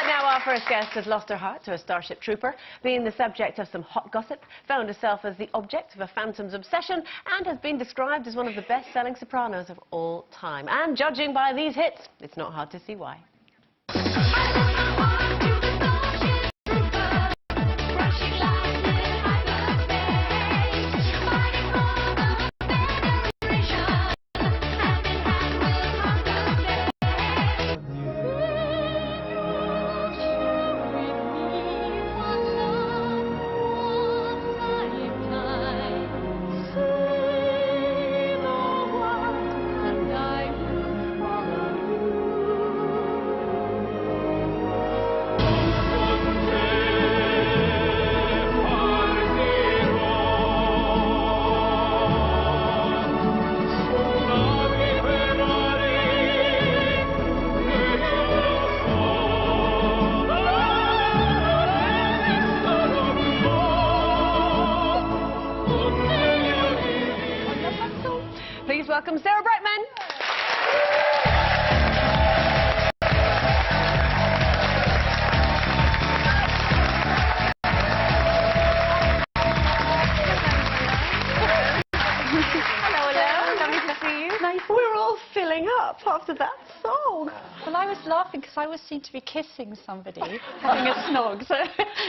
Right now, our first guest has lost her heart to a Starship Trooper, being the subject of some hot gossip, found herself as the object of a phantom's obsession, and has been described as one of the best-selling sopranos of all time. And judging by these hits, it's not hard to see why. Please welcome Sarah Brightman. Hello. Lovely to see you. Nice. We're all filling up after that song. Well, I was laughing because I always seem to be kissing somebody, having a snog. So.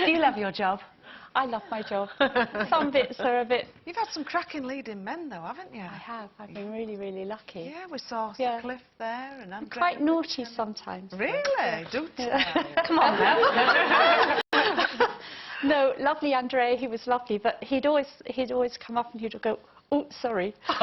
Do you love your job? I love my job. Some bits are a bit... You've had some cracking leading men, though, haven't you? I have. I've been really, really lucky. Yeah, we saw Cliff there and Andrea. Quite naughty sometimes. Really? Do tell. Come on now. No, lovely Andrea, he was lovely, but he'd always come up and he'd go, "Oh, sorry." I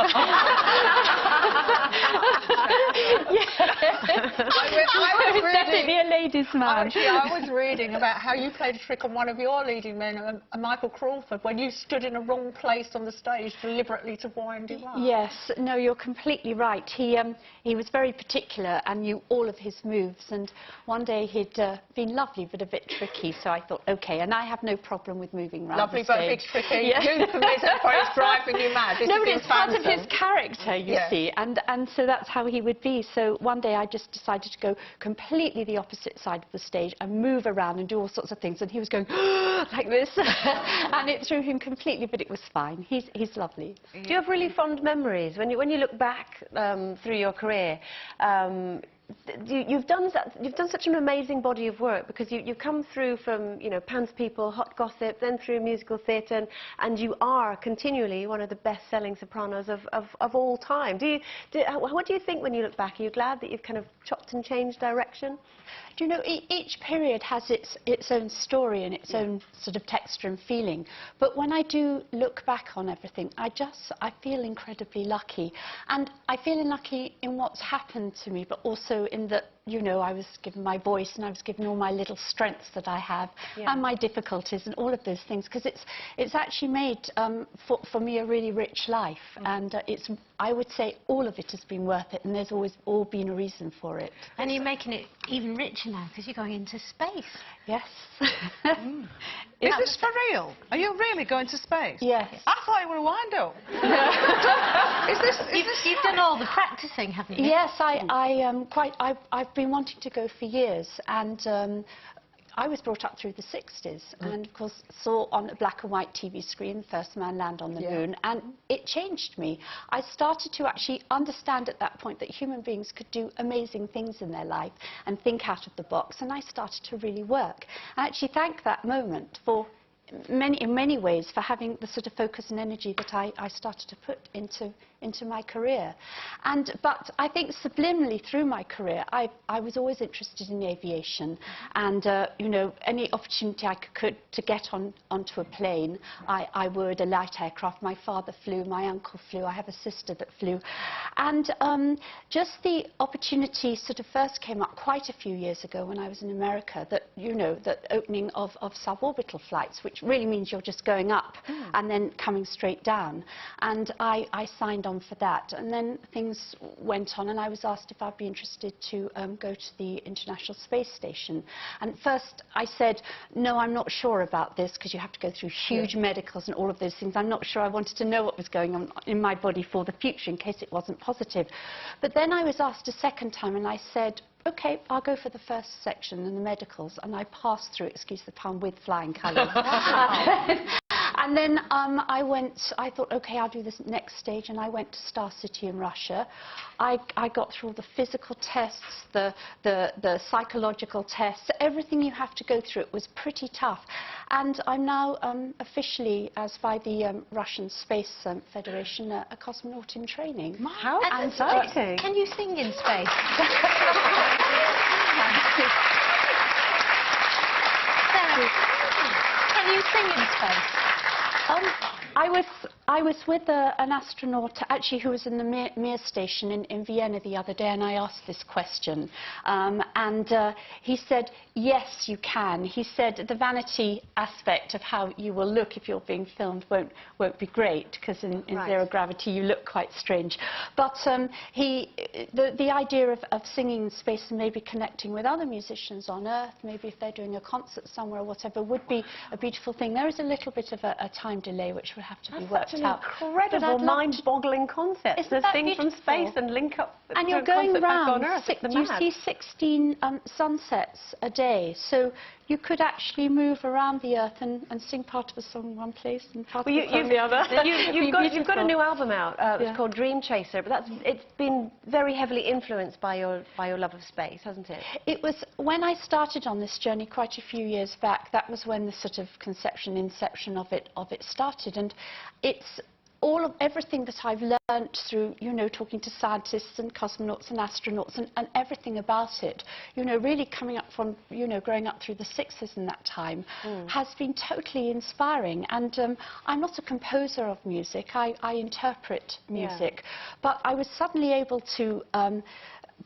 was definitely a ladies' man. Actually, I was reading about how you played a trick on one of your leading men, Michael Crawford, when you stood in a wrong place on the stage deliberately to wind him up. Yes, no, you're completely right. He was very particular and knew all of his moves. And one day he'd been lovely but a bit tricky, so I thought, OK, and I have no problem with moving around Lovely the but stage. a bit tricky. Yeah. You for me, it's driving you mad. No, but it's part of his character, you see, and so that's how he would be. So one day I just decided to go completely the opposite side of the stage and move around and do all sorts of things, and he was going like this, and it threw him completely, but it was fine. He's lovely. Do you have really fond memories when you look back through your career? You've done such an amazing body of work, because you come through from, you know, Pants People, Hot Gossip, then through musical theatre, and you are continually one of the best-selling sopranos of all time. What do you think when you look back? Are you glad that you've kind of chopped and changed direction? Do you know, each period has its own story and its own sort of texture and feeling. But when I do look back on everything, I feel incredibly lucky. And I feel lucky in what's happened to me, but also in that, you know, I was given my voice and I was given all my little strengths that I have, and my difficulties and all of those things, because it's actually made for me a really rich life, and I would say all of it has been worth it, and there's always been a reason for it. And you're making it even richer now because you're going into space. Yes. Is this for real? Are you really going to space? Yes. I thought you were a wind-up. You've done all the practicing, haven't you? Yes, I've been wanting to go for years, and I was brought up through the 60s, and of course saw on a black and white TV screen the first man land on the moon, and it changed me. I started to actually understand at that point that human beings could do amazing things in their life and think out of the box, and I started to really work. I actually thank that moment in many ways for having the sort of focus and energy that I started to put into my career. But I think subliminally through my career, I was always interested in aviation, and you know, any opportunity I could to get onto a plane, I would. A light aircraft. My father flew, my uncle flew, I have a sister that flew, and just the opportunity sort of first came up quite a few years ago when I was in America, that, you know, the opening of suborbital flights, which really means you're just going up and then coming straight down, and I signed on for that, and then things went on and I was asked if I'd be interested to go to the International Space Station, and first I said no, I'm not sure about this, because you have to go through huge medicals and all of those things. I'm not sure. I wanted to know what was going on in my body for the future in case it wasn't positive. But then I was asked a second time and I said, OK, I'll go for the first section in the medicals, and I passed through, excuse the pun, with flying colours. And then I thought, OK, I'll do this next stage, and I went to Star City in Russia. I got through all the physical tests, the psychological tests, everything you have to go through. It was pretty tough. And I'm now officially, as by the Russian Space Federation, a cosmonaut in training. How exciting! Can you sing in space? Sarah, can you sing in space? I was with an astronaut, actually, who was in the Mir station in Vienna the other day, and I asked this question. He said, yes, you can. He said the vanity aspect of how you will look if you're being filmed won't be great, because in zero gravity you look quite strange. But the idea of singing in space and maybe connecting with other musicians on Earth, maybe if they're doing a concert somewhere or whatever, would be a beautiful thing. There is a little bit of a time delay which would have to be worked out. Incredible, mind-boggling concept. To sing from space and link up. And you're going round, you see 16 sunsets a day, so you could actually move around the Earth and sing part of a song in one place and part of the song in the other. You've got a new album out. It's called Dream Chaser, but it's been very heavily influenced by your love of space, hasn't it? It was when I started on this journey quite a few years back. That was when the sort of inception of it started, and it's everything that I've learnt through, talking to scientists and cosmonauts and astronauts and everything about it, really coming up from, growing up through the 60s in that time, has been totally inspiring. And I'm not a composer of music, I interpret music, but I was suddenly able to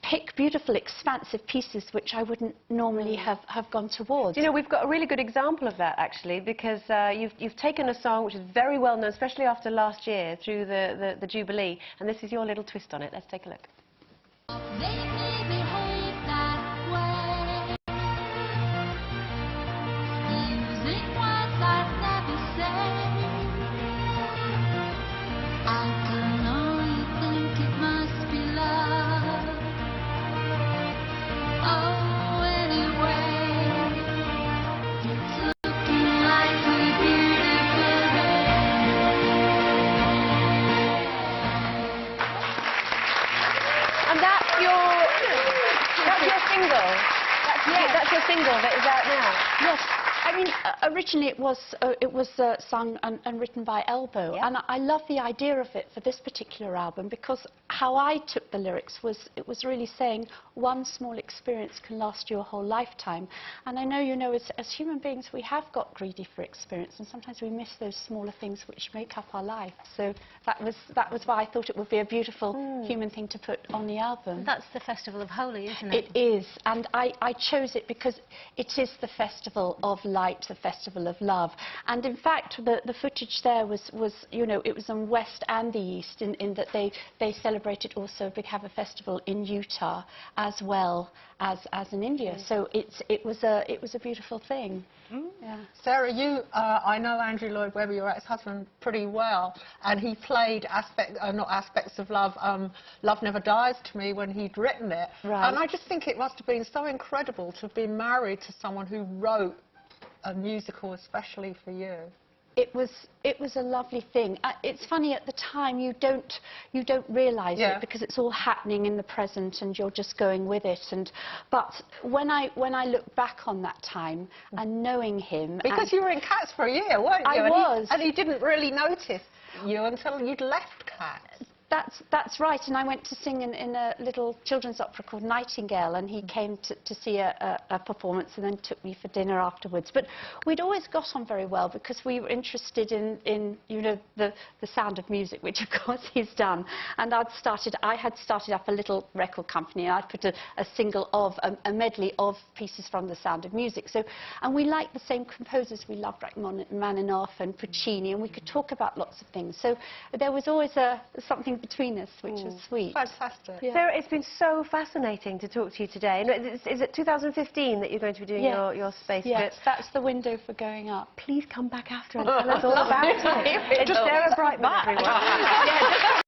pick beautiful, expansive pieces which I wouldn't normally have gone towards. We've got a really good example of that, actually, because you've taken a song which is very well known, especially after last year, through the Jubilee, and this is your little twist on it. Let's take a look. That's your single that is out now. Yes. I mean, originally it was sung and written by Elbow, and I love the idea of it for this particular album, because how I took the lyrics was, it was really saying one small experience can last you a whole lifetime. And I know, as human beings, we have got greedy for experience, and sometimes we miss those smaller things which make up our life. So that was why I thought it would be a beautiful human thing to put on the album. That's the Festival of Holi, isn't it? It is, and I chose it because it is the festival of light, the festival of love. And in fact, the footage there was it was on West and the East, in that they celebrated also have a festival in Utah as well as in India. So it was a beautiful thing. Yeah. Sarah, I know Andrew Lloyd Webber, your ex-husband, pretty well, and he played not aspects of love, Love Never Dies to me when he'd written it. Right. And I just think it must have been so incredible to have been married to someone who wrote a musical especially for you. It was a lovely thing. It's funny, at the time you don't realise it, because it's all happening in the present and you're just going with it. But when I look back on that time and knowing him, because you were in Cats for a year, weren't you? I was, and he didn't really notice you until you'd left Cats. That's right, and I went to sing in a little children's opera called Nightingale, and he came to see a performance and then took me for dinner afterwards. But we'd always got on very well because we were interested in the sound of music, which of course he's done. And I had started up a little record company, and I'd put a single of a medley of pieces from the Sound of Music. So, and we liked the same composers. We loved Rachmaninoff and Puccini, and we could talk about lots of things. So there was always something between us, which was sweet. Fantastic. Yeah. Sarah, it's been so fascinating to talk to you today. Is it 2015 that you're going to be doing your space trip? Yes, that's the window for going up. Please come back after and tell us all about it. It's Sarah Brightman, everyone.